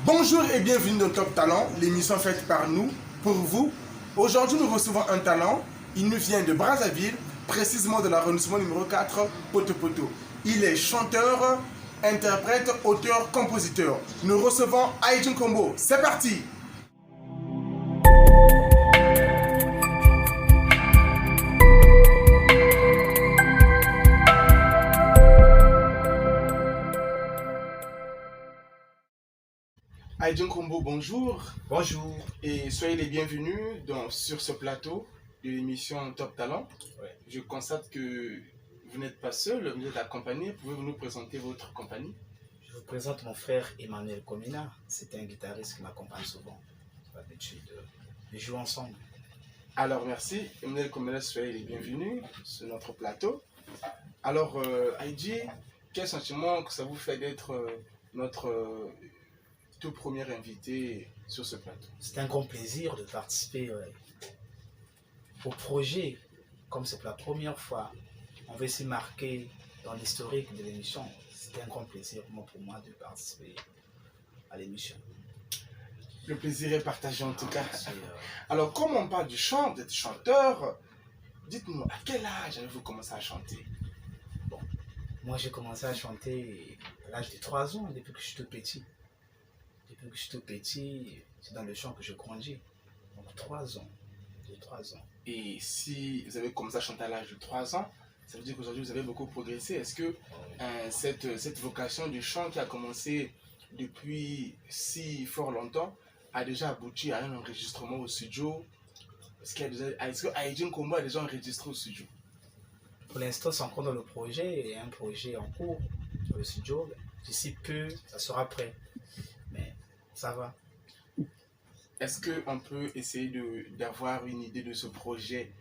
Bonjour et bienvenue dans Top Talent, l'émission faite par nous, pour vous. Aujourd'hui, nous recevons un talent. Il nous vient de Brazzaville, précisément de l'arrondissement numéro 4, Poto Poto. Il est chanteur, interprète, auteur, compositeur. Nous recevons Aïdjin Kombo. C'est parti! Aïdjin Kombo, bonjour. Bonjour. Et soyez les bienvenus sur ce plateau de l'émission Top Talent. Ouais. Je constate que vous n'êtes pas seul, vous êtes accompagné. Pouvez-vous nous présenter votre compagnie? Je vous présente mon frère Emmanuel Komina. C'est un guitariste qui m'accompagne souvent. J'ai l'habitude de jouer ensemble. Alors merci, Emmanuel Komina, soyez les bienvenus sur notre plateau. Alors Aïdji, quel sentiment que ça vous fait d'être notre tout premier invité sur ce plateau? C'est un grand plaisir de participer au projet. Comme c'est pour la première fois, on veut s'y marquer dans l'historique de l'émission. C'est un grand plaisir pour moi de participer à l'émission. Le plaisir est partagé en tout cas. Alors, comme on parle du chant, d'être chanteur, dites-nous, à quel âge avez-vous commencé à chanter? Bon, moi j'ai commencé à chanter à l'âge de 3 ans, depuis que je suis tout petit. Depuis que je suis tout petit, c'est dans le chant que je grandis. Donc 3 ans. J'ai 3 ans. Et si vous avez commencé à chanter à l'âge de 3 ans, ça veut dire qu'aujourd'hui vous avez beaucoup progressé. Est-ce que cette vocation du chant qui a commencé depuis si fort longtemps a déjà abouti à un enregistrement au studio? Est-ce que Aïdjin Kombo a déjà enregistré au studio? Pour l'instant, c'est encore dans le projet, et un projet en cours dans le studio. D'ici peu, ça sera prêt. Mais ça va. Est-ce qu'on peut essayer d'avoir une idée de ce projet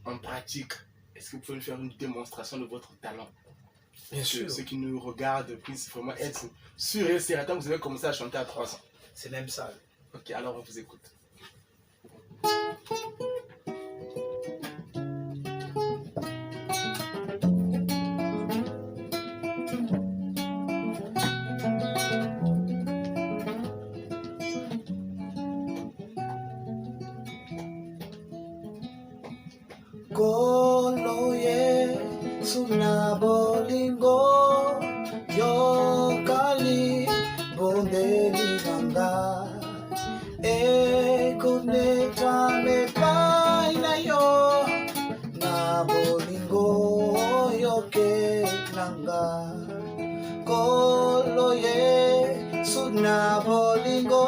en pratique? Est-ce que vous pouvez nous faire une démonstration de votre talent? Bien sûr. Ceux qui nous regardent puissent vraiment être sûrs et certains que vous avez commencé à chanter à 3 ans. C'est même ça. Ok, alors on vous écoute. Koloye sunabolingo yokali bondeli nanga ekoneta me paina yo na bolingo yoke nanga koloye sunabolingo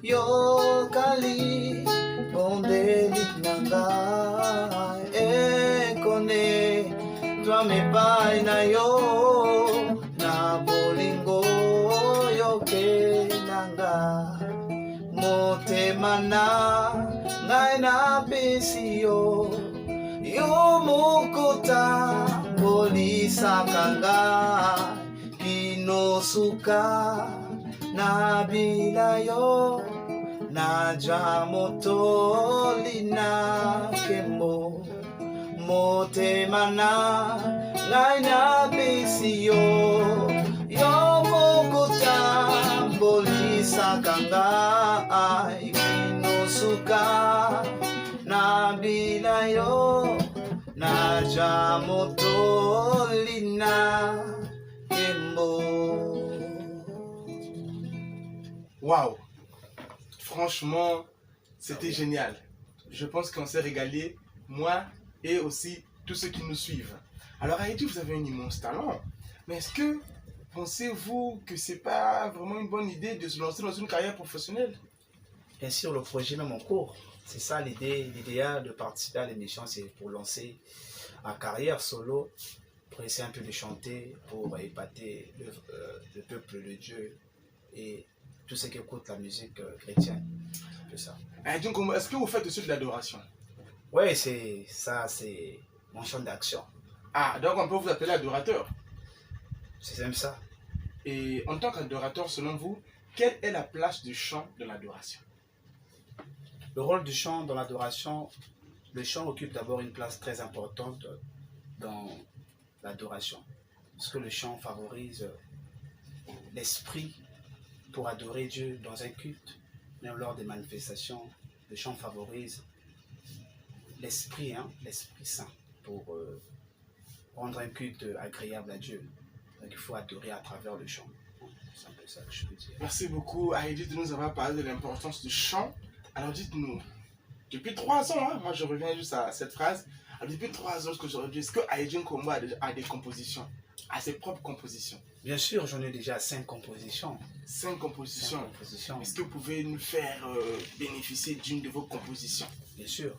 yokali bondeli nanga ekone twa me pai na yo na bolingo yoke nanga motema na ngai na pesi yo mukuta bolisakanga kinosuka na bila yo na jamotoli na kemo motema na ngai na bisi yo mokuta bolisakanga kinosuka na bila yo na jamotoli na kemo. Waouh! Franchement, c'était génial. Je pense qu'on s'est régalé, moi et aussi tous ceux qui nous suivent. Alors Aïdji, vous avez un immense talent. Mais est-ce que pensez-vous que c'est pas vraiment une bonne idée de se lancer dans une carrière professionnelle? Bien sûr, le projet même en cours. C'est ça l'idéal de participer à l'émission, c'est pour lancer ma carrière solo, pour essayer un peu de chanter, pour épater le peuple de Dieu et tous ceux qui écoutent la musique chrétienne. C'est ça. Aïdjin Kombo, est-ce que vous faites aussi de l'adoration? Oui, c'est ça, c'est mon champ d'action. Ah, donc on peut vous appeler adorateur. C'est même ça. Et en tant qu'adorateur, selon vous, quelle est la place du chant dans l'adoration? Le rôle du chant dans l'adoration, le chant occupe d'abord une place très importante dans l'adoration. Parce que le chant favorise l'esprit pour adorer Dieu dans un culte, même lors des manifestations, le chant favorise l'Esprit, l'Esprit Saint, pour rendre un culte agréable à Dieu. Donc il faut adorer à travers le chant. C'est un peu ça que je peux dire. Merci beaucoup, Heidi, de nous avoir parlé de l'importance du chant. Alors dites-nous, depuis 3 ans, moi je reviens juste à cette phrase. Alors, depuis 3 ans qu'aujourd'hui, est-ce que Heidi Nkombo a des compositions, a ses propres compositions? Bien sûr, j'en ai déjà 5 compositions. 5 compositions. 5 compositions. Est-ce que vous pouvez nous faire bénéficier d'une de vos compositions? Bien sûr.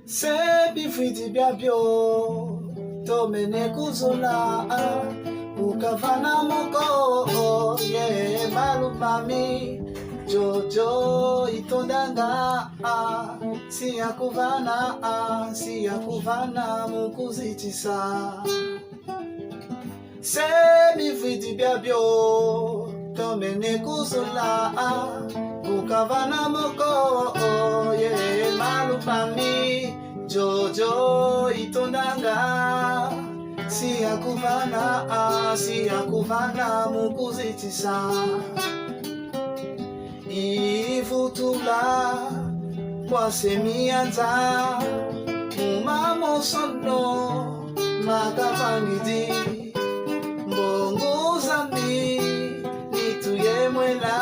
Sebi fiti biabio tomene kuzola ukavana moko ye malumami jojo itondanga siya kuvana mukuzitisa Sebi fiti biabio tomene kuzola ukavana moko ye malumami Jojo itondanga siya kuvana mukuzitisa ivutula kwasemianza mumamosono makavangidi mbonguzami nituyemwela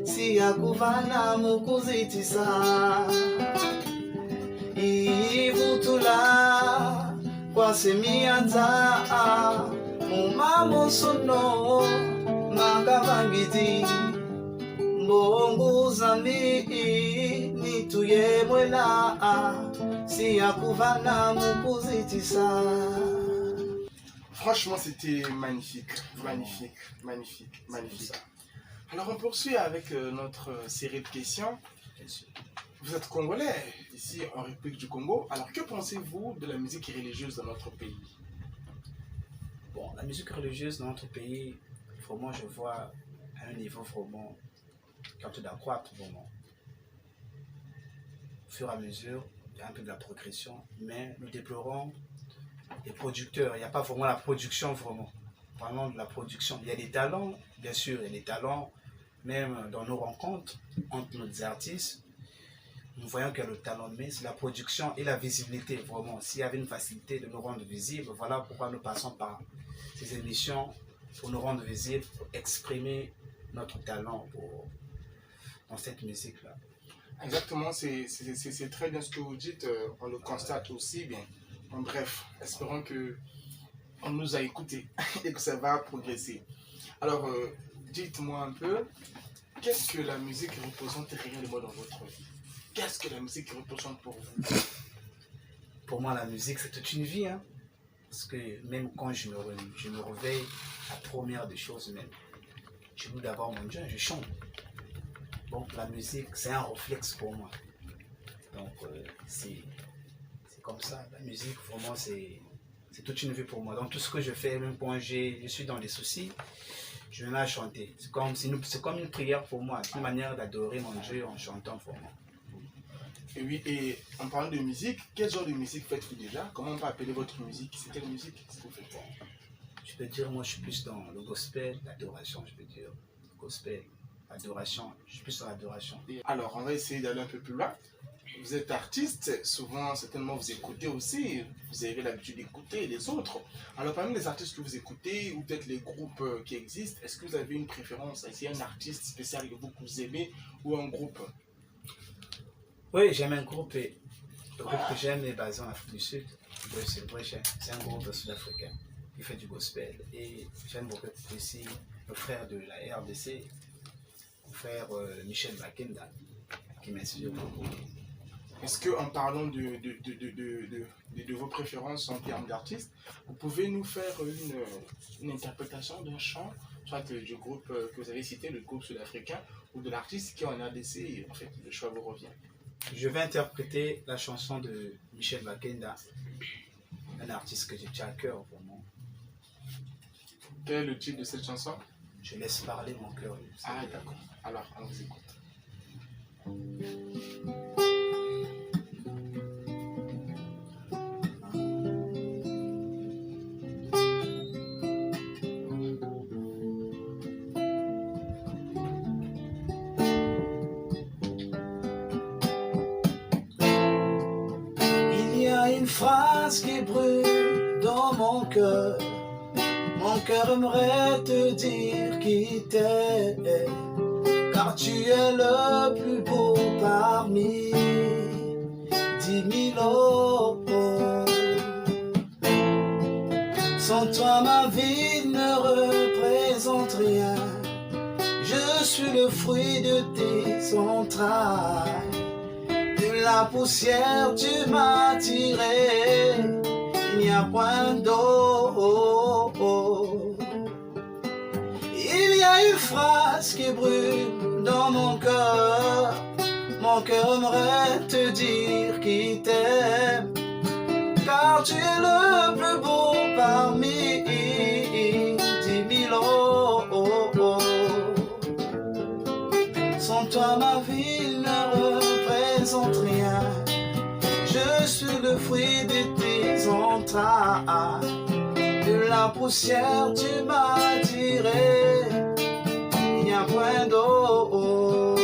siya kuvana mukuzitisa ivutula kwasemianza mumamosono makavangidi mbonguzami nituyemwela siya kuvana mukuzitisa. Franchement, c'était magnifique, magnifique, magnifique, magnifique. Alors on poursuit avec notre série de questions. Vous êtes congolais, ici en République du Congo. Alors que pensez-vous de la musique religieuse dans notre pays? Bon, la musique religieuse dans notre pays, vraiment, je vois à un niveau vraiment qui est en train d'accroître vraiment. Au fur et à mesure, il y a un peu de la progression, mais nous déplorons les producteurs. Il n'y a pas vraiment la production vraiment. Parlons de la production. Il y a des talents, bien sûr, il y a des talents, même dans nos rencontres entre nos artistes. Nous voyons que le talent, mais c'est la production et la visibilité, vraiment. S'il y avait une facilité de nous rendre visibles, voilà pourquoi nous passons par ces émissions, pour nous rendre visibles, pour exprimer notre talent dans cette musique-là. Exactement, c'est très bien ce que vous dites, on le constate aussi bien. En bref, espérons que on nous a écoutés et que ça va progresser. Alors, dites-moi un peu, qu'est-ce que la musique représente réellement dans votre vie? Qu'est-ce que la musique représente pour vous? Pour moi, la musique, c'est toute une vie. Parce que même quand je me réveille, la première des choses même, je veux d'abord mon Dieu, je chante. Donc la musique, c'est un réflexe pour moi. Donc c'est comme ça. La musique, vraiment, c'est toute une vie pour moi. Donc tout ce que je fais, même quand je suis dans des soucis, je viens à chanter. C'est comme une prière pour moi, une manière d'adorer mon Dieu en chantant pour moi. Et oui, et en parlant de musique, quel genre de musique faites-vous déjà? Comment on peut appeler votre musique? C'est quelle musique que vous faites? Je peux dire, moi je suis plus dans le gospel, l'adoration, je peux dire. Gospel, adoration, je suis plus dans l'adoration. Alors, on va essayer d'aller un peu plus loin. Vous êtes artiste, souvent, certainement, vous écoutez aussi, vous avez l'habitude d'écouter les autres. Alors, parmi les artistes que vous écoutez, ou peut-être les groupes qui existent, est-ce que vous avez une préférence? Est-ce qu'il y a un artiste spécial que vous aimez, ou un groupe? Oui, j'aime un groupe, et le groupe que j'aime est basé en Afrique du Sud. C'est un groupe sud-africain qui fait du gospel. Et j'aime beaucoup aussi le frère de la RDC, le frère Michel Bakenda, qui m'inspire beaucoup. Est-ce qu'en parlant de vos préférences en termes d'artistes, vous pouvez nous faire une interprétation d'un chant soit du groupe que vous avez cité, le groupe sud-africain, ou de l'artiste qui est en RDC, et en fait, le choix vous revient. Je vais interpréter la chanson de Michel Bakenda, un artiste que j'ai à cœur vraiment. Quel est le titre de cette chanson? Je laisse parler mon cœur. Ah, d'accord. Alors, on vous écoute. Il y a une phrase qui brûle dans mon cœur. Mon cœur aimerait te dire qui t'es, car tu es le plus beau parmi 10 000 autres. Sans toi ma vie ne représente rien. Je suis le fruit de tes entrailles. De la poussière tu m'as tiré. Il n'y a point d'eau. Il y a une phrase qui brûle dans mon cœur. Mon cœur aimerait te dire qu'il t'aime, car tu es le plus beau parmi 10 000 autres. Sans toi ma vie ne représente rien. Je suis le fruit de tes entrailles. De la poussière tu m'as tiré. Il n'y a point d'eau.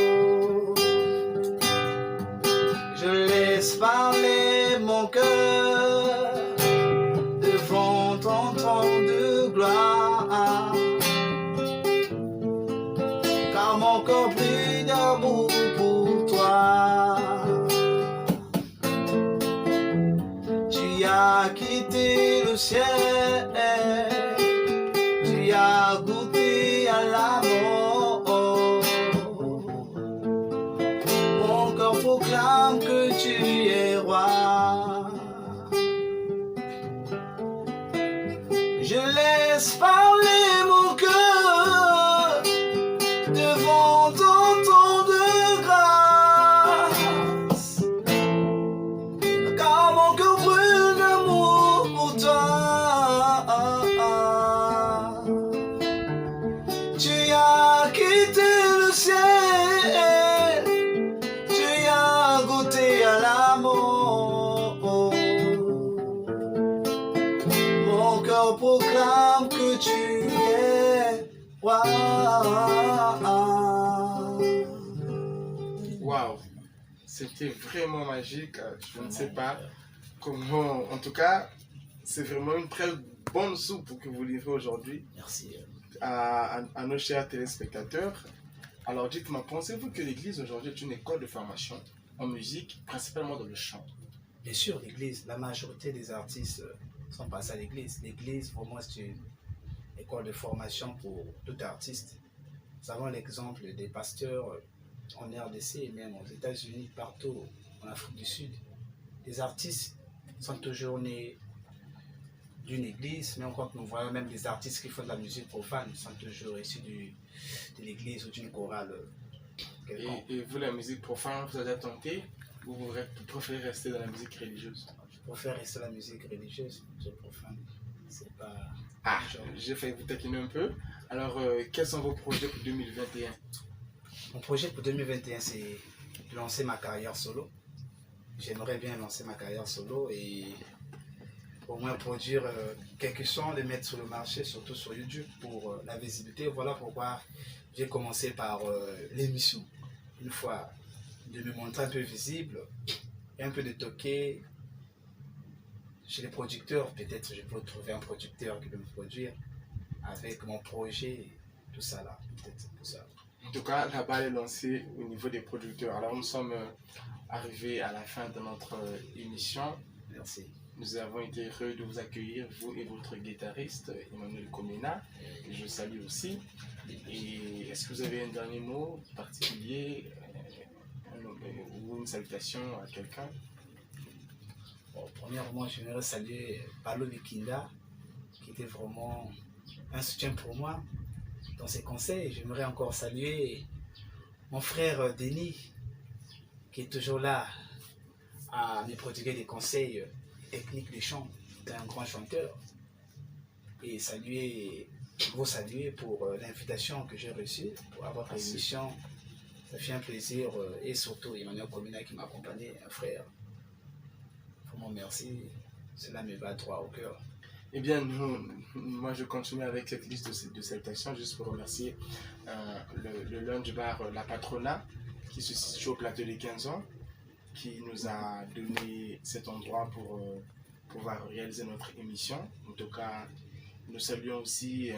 Je laisse parler mon cœur devant ton trône de gloire. Car mon corps brille d'amour pour toi. Tu as quitté le ciel, tu as goûté à la mort. Mon corps proclame que tu es roi. Je laisse parler mon cœur devant ton trône de grâce. Car mon cœur brûle d'amour pour toi. Tu as quitté le ciel, tu as goûté à l'amour. Mon cœur proclame que tu es roi. Waouh, c'était vraiment magique. Je ne sais pas comment. En tout cas, c'est vraiment une très bonne soupe que vous livrez aujourd'hui Merci. à nos chers téléspectateurs. Alors dites-moi, pensez-vous que l'Église aujourd'hui est une école de formation en musique, principalement dans le chant? Bien sûr, l'église, la majorité des artistes sont passés à l'église. L'église, pour moi, c'est une école de formation pour tout artiste. Nous avons l'exemple des pasteurs en RDC et même aux États-Unis, partout en Afrique du Sud. Les artistes sont toujours nés d'une église, mais quand nous voyons même des artistes qui font de la musique profane, sont toujours issus de l'église ou d'une chorale quelconque. Et vous, la musique profane, vous avez tenté ou vous préférez rester dans la musique religieuse? Je préfère rester dans la musique religieuse, musique profane. C'est pas... Ah, j'ai failli vous taquiner un peu. Alors, quels sont vos projets pour 2021? Mon projet pour 2021, c'est de lancer ma carrière solo. J'aimerais bien lancer ma carrière solo et au moins produire quelques sons, les mettre sur le marché, surtout sur YouTube pour la visibilité. Voilà pourquoi j'ai commencé par l'émission. Une fois de me montrer un peu visible et un peu de toquer chez les producteurs. Peut-être je peux trouver un producteur qui peut me produire avec mon projet, tout ça là. Peut-être tout ça. En tout cas, la balle est lancée au niveau des producteurs. Alors, nous sommes arrivés à la fin de notre émission. Merci. Nous avons été heureux de vous accueillir, vous et votre guitariste, Emmanuel Komena, que je salue aussi. Et est-ce que vous avez un dernier mot particulier ou une salutation à quelqu'un? Bon, premièrement, je voudrais saluer Palo Bikinda, qui était vraiment un soutien pour moi dans ses conseils. J'aimerais encore saluer mon frère Denis, qui est toujours là à me prodiguer des conseils techniques de chant. C'est un grand chanteur. Et vous saluer pour l'invitation que j'ai reçue pour avoir votre émission. Ça fait un plaisir. Et surtout, Emmanuel Komina qui m'a accompagné, un frère. Vraiment merci. Cela me va droit au cœur. Eh bien, moi je continue avec cette liste de salutations juste pour remercier le lunch bar La Patrona qui se situe au plateau des 15 ans, qui nous a donné cet endroit pour pouvoir réaliser notre émission. En tout cas, nous saluons aussi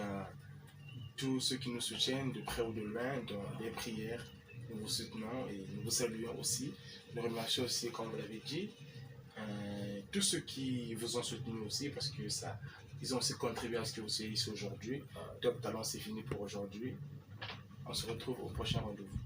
tous ceux qui nous soutiennent de près ou de loin dans les prières. Nous vous soutenons et nous vous saluons aussi. Nous remercions aussi, comme vous l'avez dit, tous ceux qui vous ont soutenu aussi, parce que ça, ils ont aussi contribué à ce que vous soyez ici aujourd'hui. Top Talent, c'est fini pour aujourd'hui. On se retrouve au prochain rendez-vous.